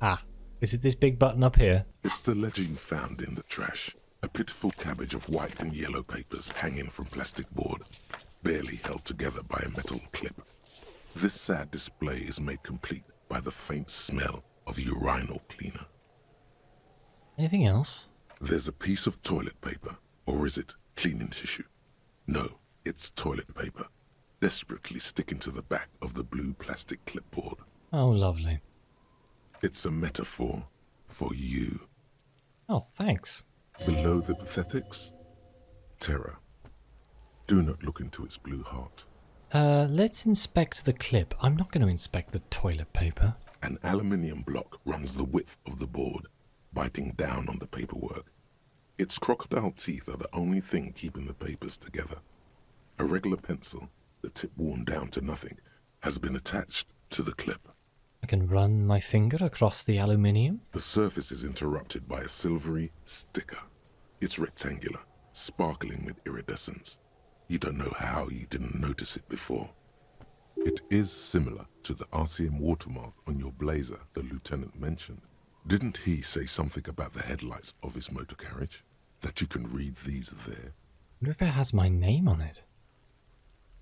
Speaker 1: Ah, is it this big button up here?
Speaker 2: It's the ledger you found in the trash. A pitiful cabbage of white and yellow papers hanging from plastic board, barely held together by a metal clip. This sad display is made complete by the faint smell of urinal cleaner.
Speaker 1: Anything else?
Speaker 2: There's a piece of toilet paper, or is it cleaning tissue? No, it's toilet paper, desperately sticking to the back of the blue plastic clipboard.
Speaker 1: Oh, lovely.
Speaker 2: It's a metaphor for you.
Speaker 1: Oh, thanks.
Speaker 2: Below the pathetics, terror. Do not look into its blue heart.
Speaker 1: Let's inspect the clip. I'm not going to inspect the toilet paper.
Speaker 2: An aluminium block runs the width of the board, biting down on the paperwork. Its crocodile teeth are the only thing keeping the papers together. A regular pencil, the tip worn down to nothing, has been attached to the clip.
Speaker 1: I can run my finger across the aluminium.
Speaker 2: The surface is interrupted by a silvery sticker. It's rectangular, sparkling with iridescence. You don't know how you didn't notice it before. It is similar to the RCM watermark on your blazer the lieutenant mentioned. Didn't he say something about the headlights of his motor carriage? That you can read these there?
Speaker 1: I wonder if it has my name on it.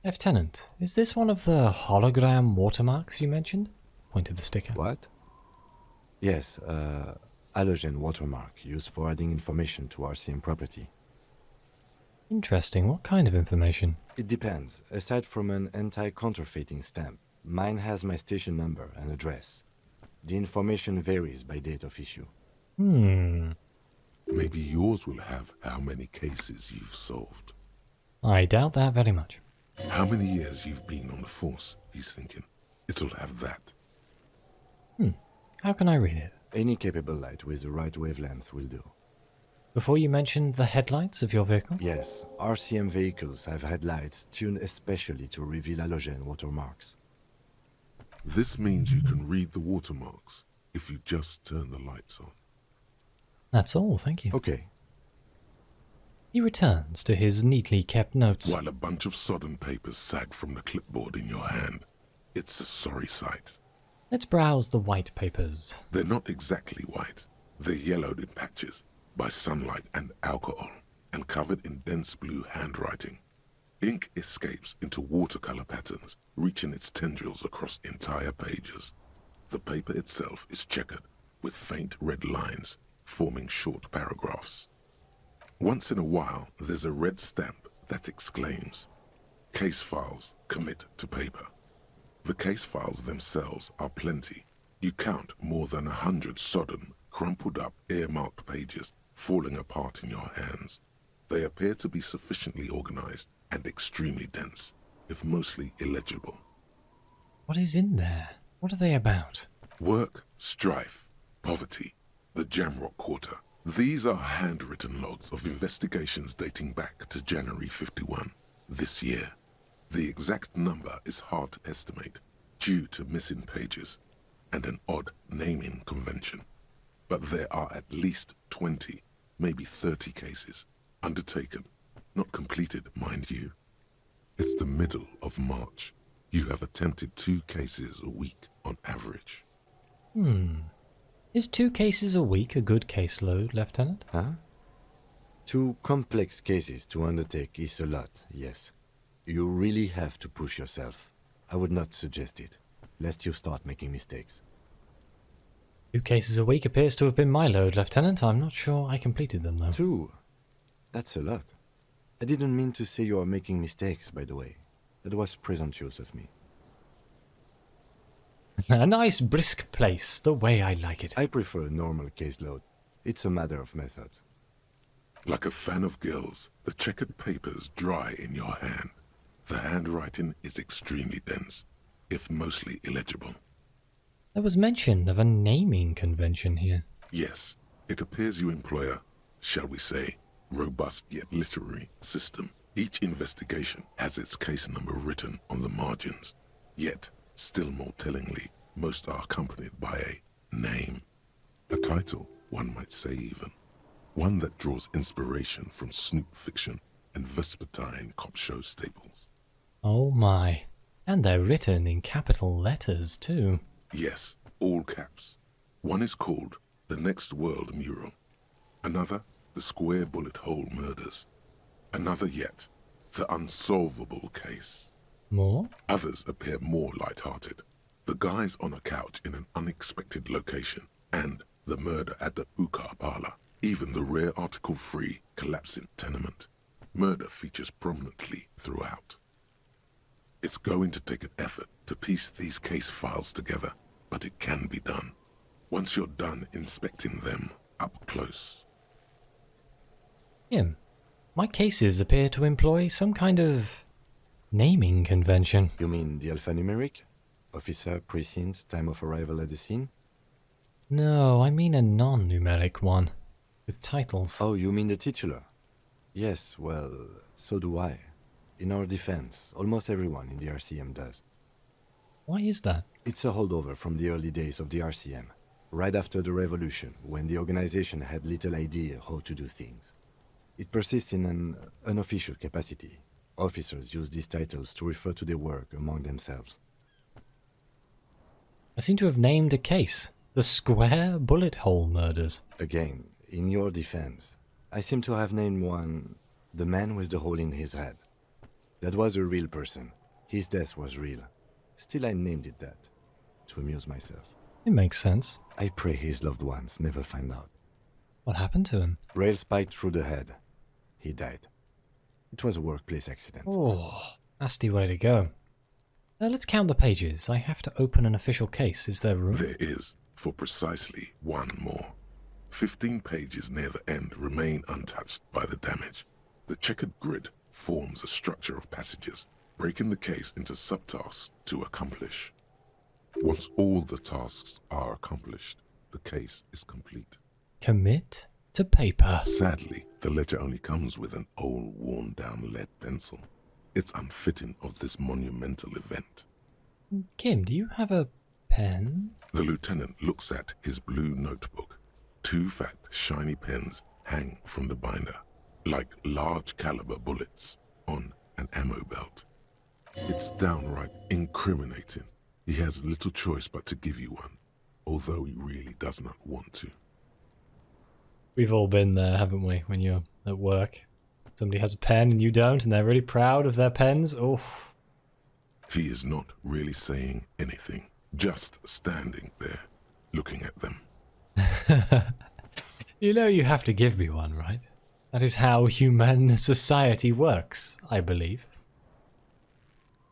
Speaker 1: Lieutenant, is this one of the hologram watermarks you mentioned? Point to the sticker.
Speaker 3: What? Yes, halogen watermark used for adding information to RCM property.
Speaker 1: Interesting. What kind of information?
Speaker 3: It depends. Aside from an anti-counterfeiting stamp, mine has my station number and address. The information varies by date of issue.
Speaker 2: Maybe yours will have how many cases you've solved.
Speaker 1: I doubt that very much.
Speaker 2: How many years you've been on the force, he's thinking. It'll have that.
Speaker 1: How can I read it?
Speaker 3: Any capable light with the right wavelength will do.
Speaker 1: Before you mentioned the headlights of your vehicle?
Speaker 3: Yes, RCM vehicles have headlights tuned especially to reveal halogen watermarks.
Speaker 2: This means you can read the watermarks if you just turn the lights on.
Speaker 1: That's all, thank you.
Speaker 3: Okay.
Speaker 1: He returns to his neatly kept notes.
Speaker 2: While a bunch of sodden papers sag from the clipboard in your hand. It's a sorry sight.
Speaker 1: Let's browse the white papers.
Speaker 2: They're not exactly white. They're yellowed in patches by sunlight and alcohol, and covered in dense blue handwriting. Ink escapes into watercolor patterns, reaching its tendrils across entire pages. The paper itself is checkered, with faint red lines, forming short paragraphs. Once in a while, there's a red stamp that exclaims, "Case files, commit to paper." The case files themselves are plenty. You count more than 100 sodden, crumpled up, earmarked pages falling apart in your hands. They appear to be sufficiently organized and extremely dense, if mostly illegible.
Speaker 1: What is in there? What are they about?
Speaker 2: Work, strife, poverty, the Jamrock Quarter. These are handwritten logs of investigations dating back to January 51, this year. The exact number is hard to estimate, due to missing pages and an odd naming convention. But there are at least 20, maybe 30 cases, undertaken, not completed, mind you. It's the middle of March. You have attempted 2 cases a week on average.
Speaker 1: Is 2 cases a week a good caseload, Lieutenant?
Speaker 3: Huh? 2 complex cases to undertake is a lot, yes. You really have to push yourself. I would not suggest it, lest you start making mistakes.
Speaker 1: 2 cases a week appears to have been my load, Lieutenant. I'm not sure I completed them, though.
Speaker 3: 2? That's a lot. I didn't mean to say you are making mistakes, by the way. That was presumptuous of me.
Speaker 1: A nice brisk place, the way I like it.
Speaker 3: I prefer a normal caseload. It's a matter of method.
Speaker 2: Like a fan of gills, the checkered papers dry in your hand. The handwriting is extremely dense, if mostly illegible.
Speaker 1: There was mention of a naming convention here.
Speaker 2: Yes, it appears you employ a, shall we say, robust yet literary system. Each investigation has its case number written on the margins. Yet, still more tellingly, most are accompanied by a name. A title, one might say even. One that draws inspiration from snoop fiction and vespertine cop show staples.
Speaker 1: Oh my. And they're written in capital letters, too.
Speaker 2: Yes, all caps. One is called The Next World Mural. Another, The Square Bullet Hole Murders. Another yet, The Unsolvable Case.
Speaker 1: More?
Speaker 2: Others appear more light-hearted. The guys on a couch in an unexpected location, and the murder at the Ukar Parlor. Even the rare article-free collapsing tenement. Murder features prominently throughout. It's going to take an effort to piece these case files together, but it can be done. Once you're done inspecting them up close.
Speaker 1: Jim, my cases appear to employ some kind of naming convention.
Speaker 3: You mean the alphanumeric? Officer, precinct, time of arrival at the scene?
Speaker 1: No, I mean a non-numeric one. With titles.
Speaker 3: Oh, you mean the titular? Yes, well, so do I. In our defense, almost everyone in the RCM does.
Speaker 1: Why is that?
Speaker 3: It's a holdover from the early days of the RCM, right after the revolution, when the organization had little idea how to do things. It persists in an unofficial capacity. Officers use these titles to refer to their work among themselves.
Speaker 1: I seem to have named a case. The Square Bullet Hole Murders.
Speaker 3: Again, in your defense, I seem to have named one the man with the hole in his head. That was a real person. His death was real. Still, I named it that, to amuse myself.
Speaker 1: It makes sense.
Speaker 3: I pray his loved ones never find out.
Speaker 1: What happened to him?
Speaker 3: Rail spiked through the head. He died. It was a workplace accident.
Speaker 1: Oh, nasty way to go. Now let's count the pages. I have to open an official case. Is there room?
Speaker 2: There is, for precisely one more. 15 pages near the end remain untouched by the damage. The checkered grid forms a structure of passages, breaking the case into subtasks to accomplish. Once all the tasks are accomplished, the case is complete.
Speaker 1: Commit to paper.
Speaker 2: Sadly, the ledger only comes with an old, worn-down lead pencil. It's unfitting of this monumental event.
Speaker 1: Kim, do you have a pen?
Speaker 2: The lieutenant looks at his blue notebook. 2 fat, shiny pens hang from the binder, like large caliber bullets on an ammo belt. It's downright incriminating. He has little choice but to give you one, although he really does not want to.
Speaker 1: We've all been there, haven't we, when you're at work? Somebody has a pen and you don't, and they're really proud of their pens. Oh.
Speaker 2: He is not really saying anything, just standing there, looking at them.
Speaker 1: You know you have to give me one, right? That is how human society works, I believe.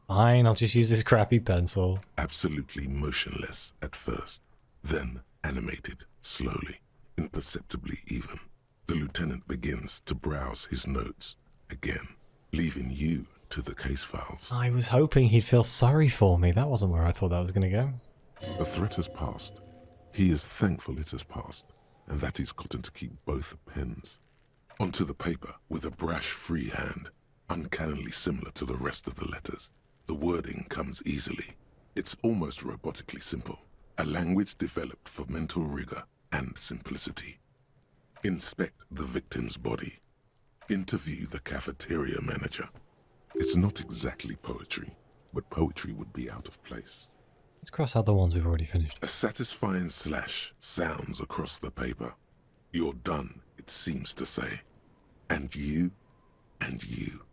Speaker 1: Fine, I'll just use this crappy pencil.
Speaker 2: Absolutely motionless at first, then animated slowly, imperceptibly even. The lieutenant begins to browse his notes again, leaving you to the case files.
Speaker 1: I was hoping he'd feel sorry for me. That wasn't where I thought that was going to go.
Speaker 2: The threat has passed. He is thankful it has passed, and that he's gotten to keep both pens. Onto the paper, with a brash free hand, uncannily similar to the rest of the letters. The wording comes easily. It's almost robotically simple, a language developed for mental rigor and simplicity. Inspect the victim's body. Interview the cafeteria manager. It's not exactly poetry, but poetry would be out of place.
Speaker 1: Let's cross out the ones we've already finished.
Speaker 2: A satisfying slash sounds across the paper. You're done, it seems to say. And you, and you.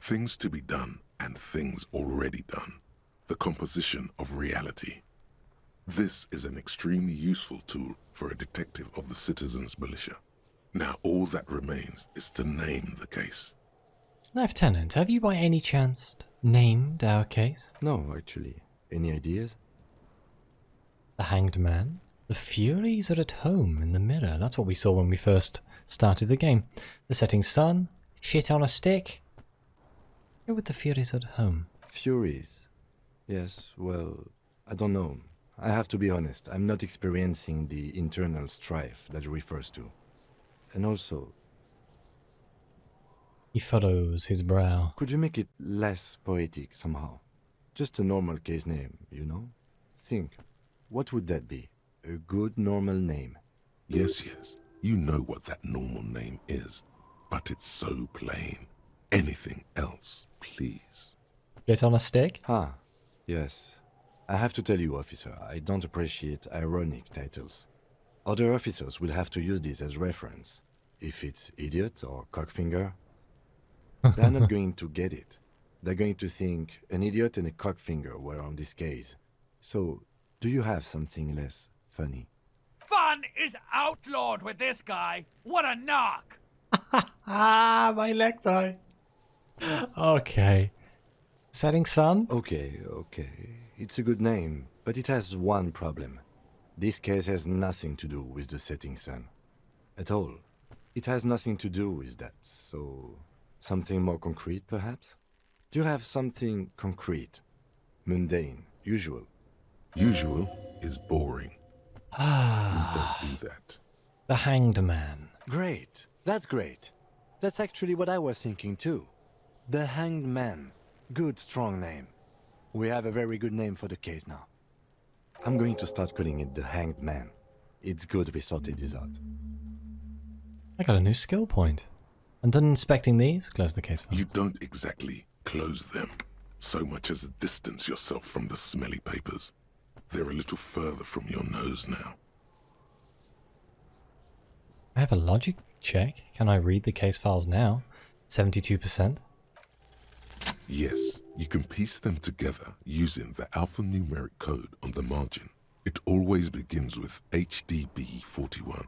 Speaker 2: Things to be done and things already done. The composition of reality. This is an extremely useful tool for a detective of the citizens' militia. Now all that remains is to name the case.
Speaker 1: Lieutenant, have you by any chance named our case?
Speaker 3: No, actually. Any ideas?
Speaker 1: The Hanged Man? The Furies are at home in the mirror. That's what we saw when we first started the game. The setting sun, shit on a stick. Go with the Furies at home.
Speaker 3: Furies? Yes, well, I don't know. I have to be honest, I'm not experiencing the internal strife that refers to. And also...
Speaker 1: He furrows his brow.
Speaker 3: Could you make it less poetic somehow? Just a normal case name, you know? Think, what would that be? A good normal name?
Speaker 2: Yes, yes, you know what that normal name is. But it's so plain. Anything else, please.
Speaker 1: Get on a stick?
Speaker 3: Ah, yes. I have to tell you, officer, I don't appreciate ironic titles. Other officers will have to use this as reference. If it's idiot or cockfinger, they're not going to get it. They're going to think an idiot and a cockfinger were on this case. So, do you have something less funny?
Speaker 5: Fun is outlawed with this guy. What a knock!
Speaker 1: Ah, my necktie. Okay. Setting sun?
Speaker 3: Okay. It's a good name, but it has one problem. This case has nothing to do with the setting sun. At all. It has nothing to do with that, so... something more concrete, perhaps? Do you have something concrete? Mundane, usual?
Speaker 2: Usual is boring. We don't do that.
Speaker 1: The Hanged Man.
Speaker 3: Great. That's great. That's actually what I was thinking too. The Hanged Man. Good, strong name. We have a very good name for the case now. I'm going to start calling it the Hanged Man. It's good we sorted this out.
Speaker 1: I got a new skill point. I'm done inspecting these. Close the case files.
Speaker 2: You don't exactly close them, so much as distance yourself from the smelly papers. They're a little further from your nose now.
Speaker 1: I have a logic check. Can I read the case files now? 72%.
Speaker 2: Yes, you can piece them together using the alphanumeric code on the margin. It always begins with HDB 41,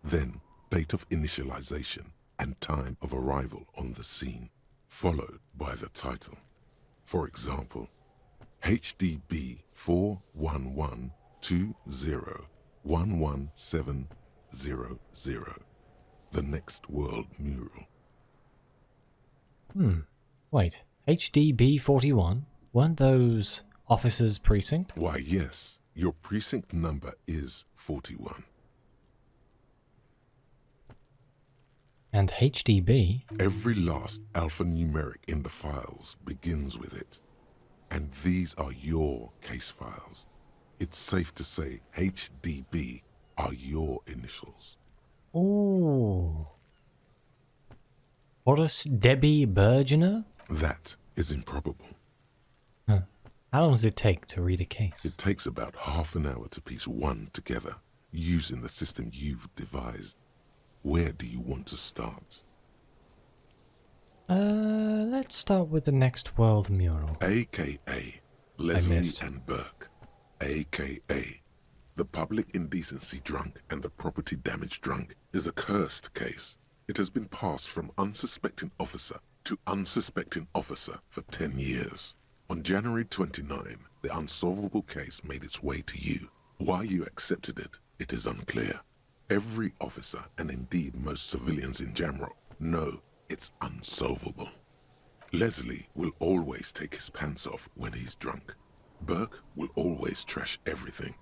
Speaker 2: then date of initialization and time of arrival on the scene, followed by the title. For example, HDB 41120111700, the Next World Mural.
Speaker 1: Wait. HDB 41? Weren't those officers' precinct?
Speaker 2: Why, yes, your precinct number is 41.
Speaker 1: And HDB?
Speaker 2: Every last alphanumeric in the files begins with it. And these are your case files. It's safe to say HDB are your initials.
Speaker 1: Ooh. Horace Debbie Bergener?
Speaker 2: That is improbable.
Speaker 1: Huh. How long does it take to read a case?
Speaker 2: It takes about half an hour to piece one together, using the system you've devised. Where do you want to start?
Speaker 1: Let's start with the Next World Mural.
Speaker 2: AKA Leslie and Burke. AKA the public indecency drunk and the property damage drunk is a cursed case. It has been passed from unsuspecting officer to unsuspecting officer for 10 years. On January 29, the unsolvable case made its way to you. Why you accepted it, it is unclear. Every officer, and indeed most civilians in Jamrock, know it's unsolvable. Leslie will always take his pants off when he's drunk. Burke will always trash everything.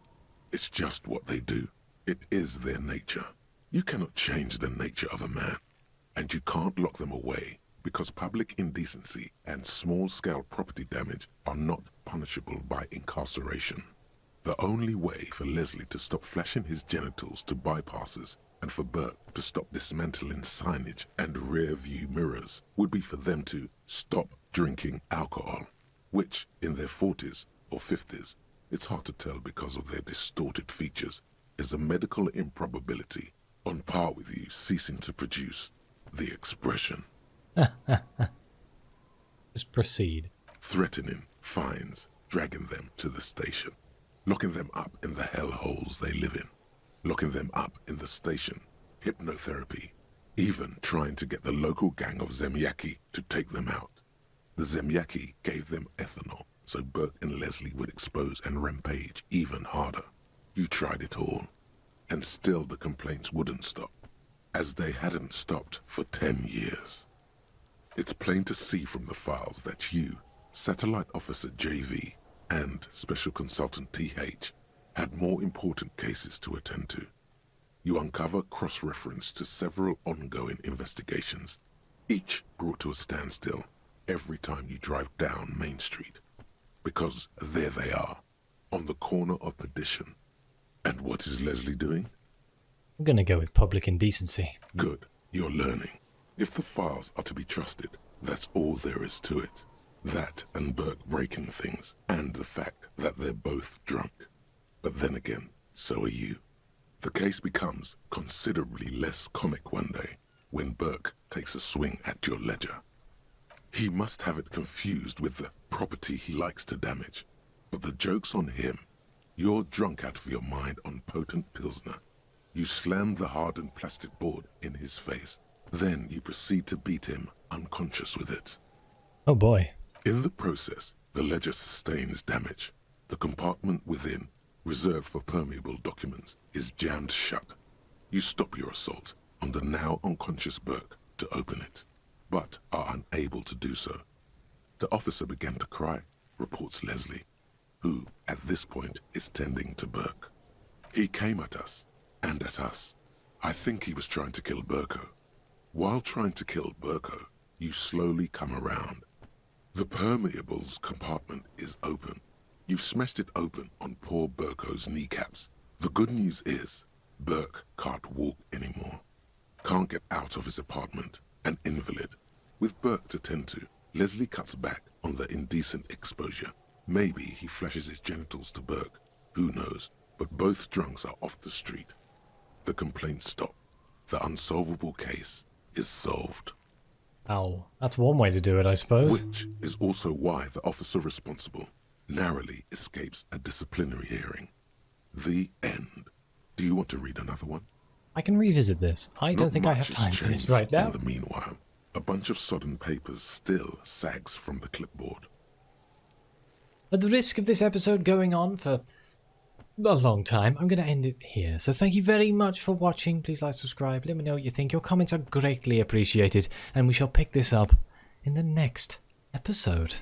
Speaker 2: It's just what they do. It is their nature. You cannot change the nature of a man, and you can't lock them away because public indecency and small-scale property damage are not punishable by incarceration. The only way for Leslie to stop flashing his genitals to bypassers and for Burke to stop dismantling signage and rear-view mirrors would be for them to stop drinking alcohol, which, in their 40s or 50s, it's hard to tell because of their distorted features, is a medical improbability on par with you ceasing to produce the expression.
Speaker 1: Just proceed.
Speaker 2: Threatening fines, dragging them to the station, locking them up in the hellholes they live in, locking them up in the station, hypnotherapy, even trying to get the local gang of Zemyaki to take them out. The Zemyaki gave them ethanol, so Burke and Leslie would expose and rampage even harder. You tried it all, and still the complaints wouldn't stop, as they hadn't stopped for 10 years. It's plain to see from the files that you, Satellite Officer JV, and Special Consultant TH had more important cases to attend to. You uncover cross-reference to several ongoing investigations, each brought to a standstill every time you drive down Main Street. Because there they are, on the corner of Perdition. And what is Leslie doing?
Speaker 1: I'm gonna go with public indecency.
Speaker 2: Good, you're learning. If the files are to be trusted, that's all there is to it. That and Burke breaking things, and the fact that they're both drunk. But then again, so are you. The case becomes considerably less comic one day when Burke takes a swing at your ledger. He must have it confused with the property he likes to damage. But the joke's on him. You're drunk out of your mind on potent Pilsner. You slam the hardened plastic board in his face. Then you proceed to beat him unconscious with it.
Speaker 1: Oh boy.
Speaker 2: In the process, the ledger sustains damage. The compartment within, reserved for permeable documents, is jammed shut. You stop your assault on the now unconscious Burke to open it, but are unable to do so. The officer began to cry, reports Leslie, who, at this point, is tending to Burke. He came at us, and at us. I think he was trying to kill Burko. While trying to kill Burko, you slowly come around. The permeables compartment is open. You've smashed it open on poor Burko's kneecaps. The good news is, Burke can't walk anymore. Can't get out of his apartment, an invalid. With Burke to tend to, Leslie cuts back on the indecent exposure. Maybe he flashes his genitals to Burke. Who knows? But both drunks are off the street. The complaints stop. The unsolvable case is solved.
Speaker 1: Ow. That's one way to do it, I suppose.
Speaker 2: Which is also why the officer responsible narrowly escapes a disciplinary hearing. The end. Do you want to read another one?
Speaker 1: I can revisit this. I don't think I have
Speaker 2: Not much
Speaker 1: time
Speaker 2: has
Speaker 1: for this
Speaker 2: changed
Speaker 1: right now.
Speaker 2: In the meanwhile, a bunch of sodden papers still sags from the clipboard.
Speaker 1: At the risk of this episode going on for a long time, I'm going to end it here. So thank you very much for watching. Please like, subscribe, let me know what you think. Your comments are greatly appreciated, and we shall pick this up in the next episode.